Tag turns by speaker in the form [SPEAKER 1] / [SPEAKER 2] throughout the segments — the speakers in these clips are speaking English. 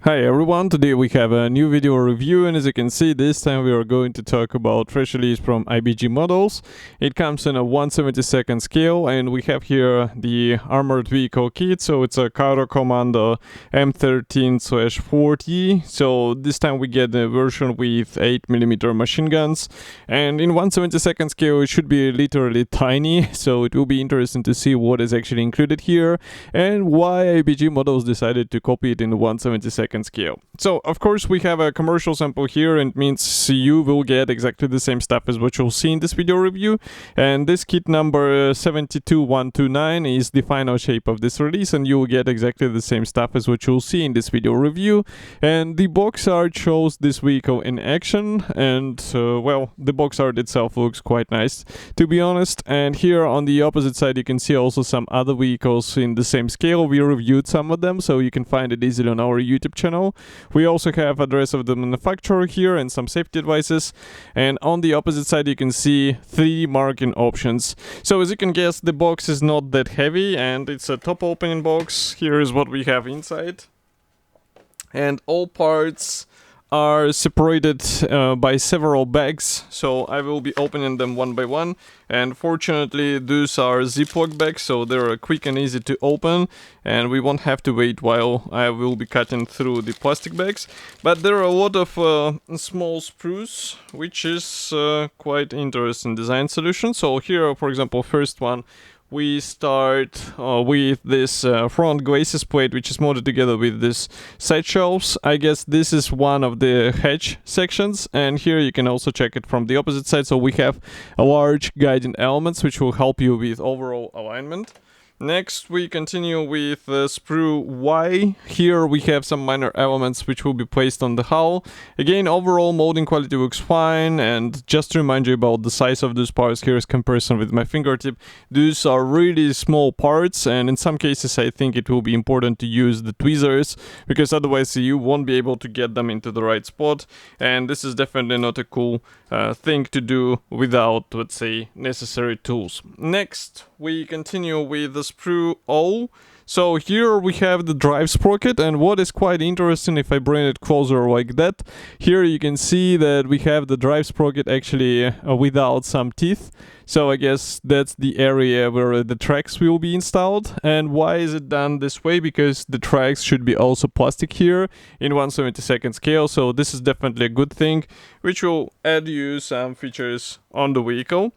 [SPEAKER 1] Hi everyone, today we have a new video review, and as you can see, this time we are going to talk about fresh release from IBG models. It comes in a 1/72nd scale, and we have here the armored vehicle kit. So it's a Carro Comando M13/40. So this time we get a version with 8mm machine guns, and in 1/72nd scale it should be literally tiny. So it will be interesting to see what is actually included here and why IBG models decided to copy it in the 1/72nd scale. So of course we have a commercial sample here, and it means you will get exactly the same stuff as what you'll see in this video review. And this kit number 72129 is the final shape of this release, and you will get exactly the same stuff as what you'll see in this video review. And the box art shows this vehicle in action, and well, the box art itself looks quite nice, to be honest. And here on the opposite side you can see also some other vehicles in the same scale. We reviewed some of them, so you can find it easily on our YouTube channel. We also have address of the manufacturer here and some safety advices. And on the opposite side you can see 3D marking options. So as you can guess, the box is not that heavy, and it's a top opening box. Here is what we have inside. And all parts are separated by several bags, so I will be opening them one by one. And fortunately those are Ziploc bags, so they're quick and easy to open, and we won't have to wait while I will be cutting through the plastic bags. But there are a lot of small sprues, which is quite interesting design solution. So here, for example, first one, we start with this front glacis plate, which is mounted together with this side shelves. I guess this is one of the hatch sections, and here you can also check it from the opposite side. So we have a large guiding elements which will help you with overall alignment. Next we continue with sprue Y. Here we have some minor elements which will be placed on the hull. Again, overall molding quality looks fine, and just to remind you about the size of those parts, here is comparison with my fingertip. These are really small parts, and in some cases I think it will be important to use the tweezers, because otherwise you won't be able to get them into the right spot. And this is definitely not a cool thing to do without, let's say, necessary tools. Next we continue with the sprue O. So here we have the drive sprocket, and what is quite interesting, if I bring it closer like that, here you can see that we have the drive sprocket actually without some teeth. So I guess that's the area where the tracks will be installed. And why is it done this way? Because the tracks should be also plastic here in 1/72nd scale, so this is definitely a good thing, which will add you some features on the vehicle.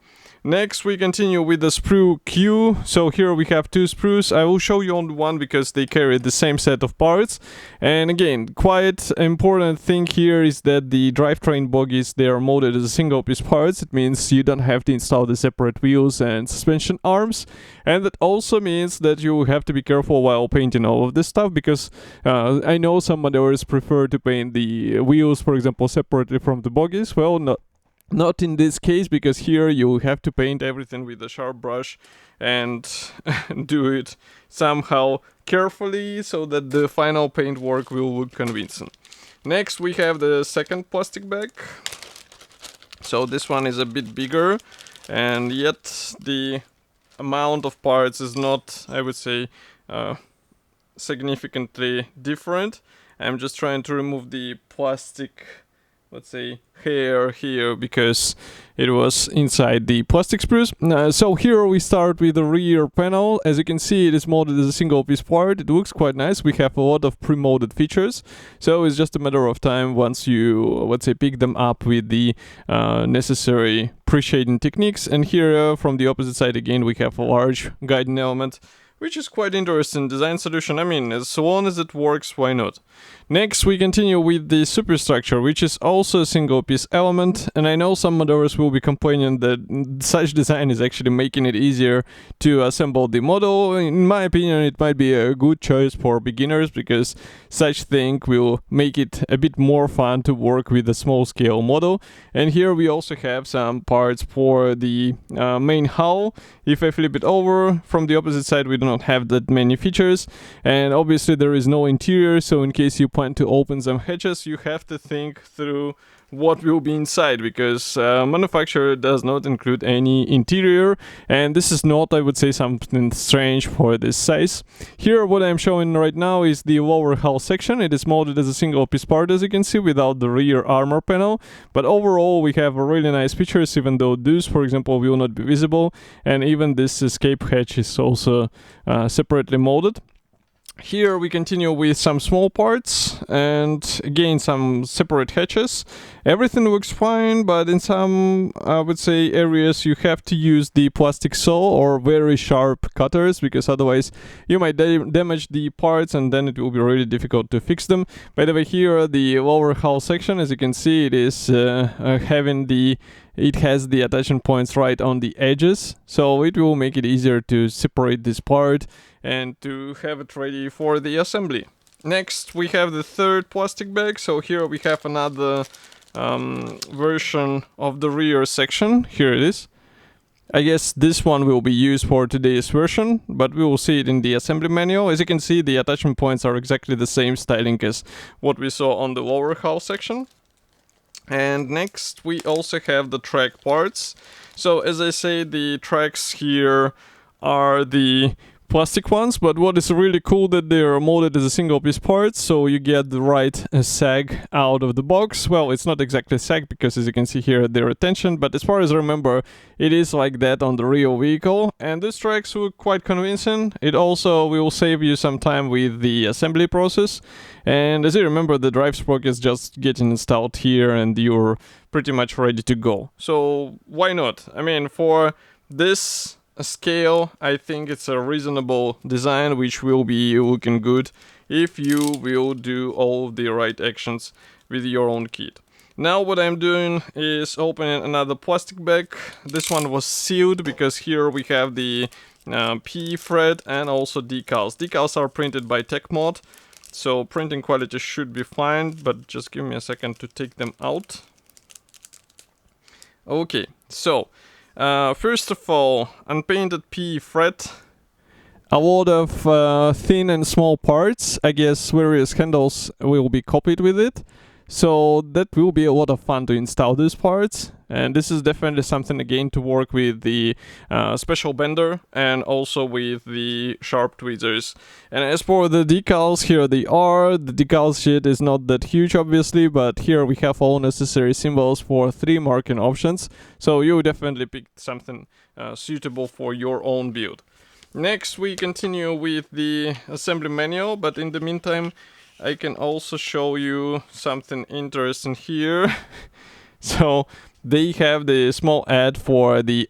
[SPEAKER 1] Next we continue with the sprue Q. So here we have two sprues. I will show you only one because they carry the same set of parts. And again, quite important thing here is that the drivetrain bogies, they are molded as a single piece parts. It means you don't have to install the separate wheels and suspension arms. And that also means that you have to be careful while painting all of this stuff, because I know some modelers prefer to paint the wheels, for example, separately from the bogies. Well, not in this case, because here you have to paint everything with a sharp brush and do it somehow carefully so that the final paint work will look convincing. Next we have the second plastic bag. So this one is a bit bigger, and yet the amount of parts is not, I would say, significantly different. I'm just trying to remove the plastic, let's say, hair here, because it was inside the plastic sprues. So here we start with the rear panel. As you can see, it is molded as a single piece part. It looks quite nice. We have a lot of pre-molded features, so it's just a matter of time once you, let's say, pick them up with the necessary pre-shading techniques. And here from the opposite side again we have a large guiding element, which is quite interesting design solution. I mean, as long as it works, why not? Next we continue with the superstructure, which is also a single piece element, and I know some modelers will be complaining that such design is actually making it easier to assemble the model. In my opinion, it might be a good choice for beginners, because such thing will make it a bit more fun to work with a small scale model. And here we also have some parts for the main hull. If I flip it over, from the opposite side we do not have that many features, and obviously there is no interior, so in case you plan to open some hatches, you have to think through what will be inside, because manufacturer does not include any interior, and this is not, I would say, something strange for this size. Here what I'm showing right now is the lower hull section. It is molded as a single piece part, as you can see, without the rear armor panel, but overall we have a really nice features, even though those, for example, will not be visible, and even this escape hatch is also separately molded. Here we continue with some small parts and again some separate hatches. Everything looks fine, but in some, I would say, areas you have to use the plastic saw or very sharp cutters, because otherwise you might damage the parts and then it will be really difficult to fix them. By the way, here the lower hull section, as you can see, it is it has the attachment points right on the edges, so it will make it easier to separate this part and to have it ready for the assembly. Next we have the third plastic bag. So here we have another version of the rear section. Here it is. I guess this one will be used for today's version, but we will see it in the assembly manual. As you can see, the attachment points are exactly the same styling as what we saw on the lower hull section. And next we also have the track parts. So as I say, the tracks here are the plastic ones, but what is really cool that they are molded as a single piece part, so you get the right sag out of the box. Well, it's not exactly sag, because as you can see here, they're retention, but as far as I remember, it is like that on the real vehicle, and these tracks look quite convincing. It also will save you some time with the assembly process, and as you remember, the drive sprocket is just getting installed here and you're pretty much ready to go. So why not? I mean, for this scale, I think it's a reasonable design which will be looking good if you will do all the right actions with your own kit. Now what I'm doing is opening another plastic bag. This one was sealed because here we have the PE thread and also decals. Decals are printed by TechMod, so printing quality should be fine, but just give me a second to take them out. Okay, so first of all, unpainted PE thread, a lot of thin and small parts. I guess various handles will be copied with it, so that will be a lot of fun to install these parts. And this is definitely something again to work with the special bender and also with the sharp tweezers. And as for the decals, here they are. The decal sheet is not that huge obviously, but here we have all necessary symbols for 3 marking options, so you definitely picked something suitable for your own build. Next we continue with the assembly manual, but in the meantime I can also show you something interesting here. So they have the small ad for the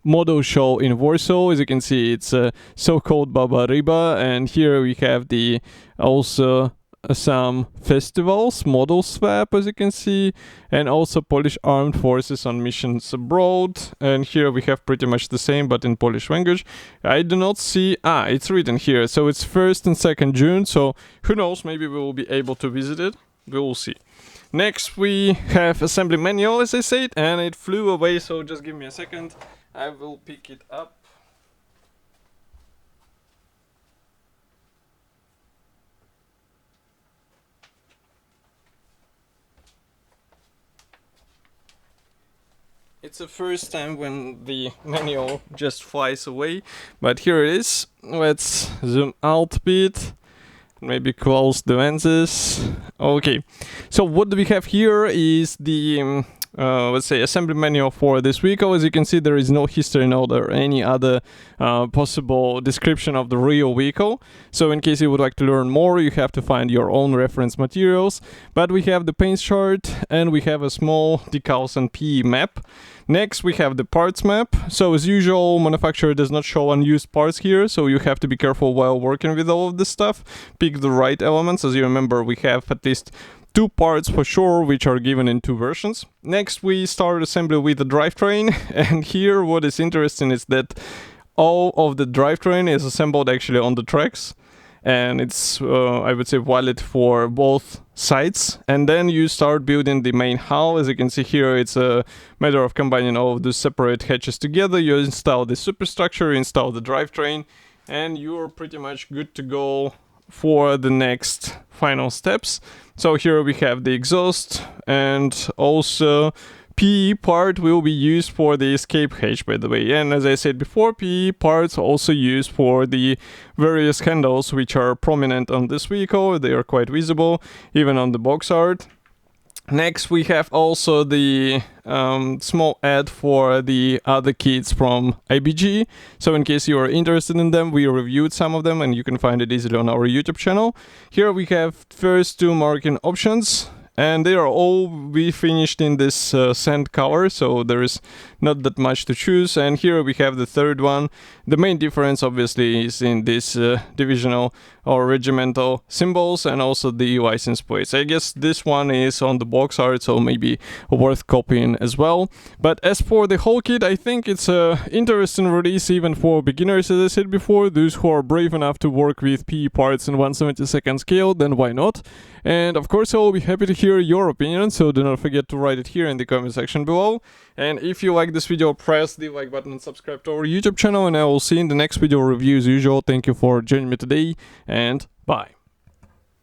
[SPEAKER 1] model show in Warsaw. As you can see, it's a so-called Baba Ryba, and here we have the also some festivals, model swap, as you can see, and also Polish armed forces on missions abroad. And here we have pretty much the same, but in Polish language. I do not see, it's written here, so it's 1st and 2nd June, so who knows, maybe we will be able to visit it. We will see. Next we have assembly manual, as I said, and it flew away, so just give me a second. I will pick it up. It's the first time when the manual just flies away, but here it is. Let's zoom out a bit. Maybe close the lenses. Okay, so what do we have here is the let's say assembly manual for this vehicle. As you can see, there is no history note or any other possible description of the real vehicle, so in case you would like to learn more, you have to find your own reference materials. But we have the paint chart and we have a small decals and PE map. Next we have the parts map. So as usual, manufacturer does not show unused parts here, so you have to be careful while working with all of this stuff. Pick the right elements. As you remember, we have at least 2 parts for sure, which are given in 2 versions. Next we start assembly with the drivetrain, and here what is interesting is that all of the drivetrain is assembled actually on the tracks, and it's I would say valid for both sides. And then you start building the main hull. As you can see here, it's a matter of combining all of the separate hatches together. You install the superstructure, you install the drivetrain, and you're pretty much good to go for the next final steps. So here we have the exhaust, and also PE part will be used for the escape hatch, by the way. And as I said before, PE parts also used for the various handles which are prominent on this vehicle. They are quite visible even on the box art. Next, we have also the small ad for the other kits from IBG. So in case you are interested in them, we reviewed some of them and you can find it easily on our YouTube channel. Here we have first two marking options, and they are all we finished in this sand color, so there is not that much to choose. And here we have the third one. The main difference obviously is in this divisional or regimental symbols and also the license plates. I guess this one is on the box art, so maybe worth copying as well. But as for the whole kit, I think it's a interesting release even for beginners, as I said before. Those who are brave enough to work with PE parts in 1/72 scale, then why not? And of course I will be happy to hear your opinion, so do not forget to write it here in the comment section below. And if you like this video, press the like button and subscribe to our YouTube channel, and I will see you in the next video review as usual. Thank you for joining me today, and bye.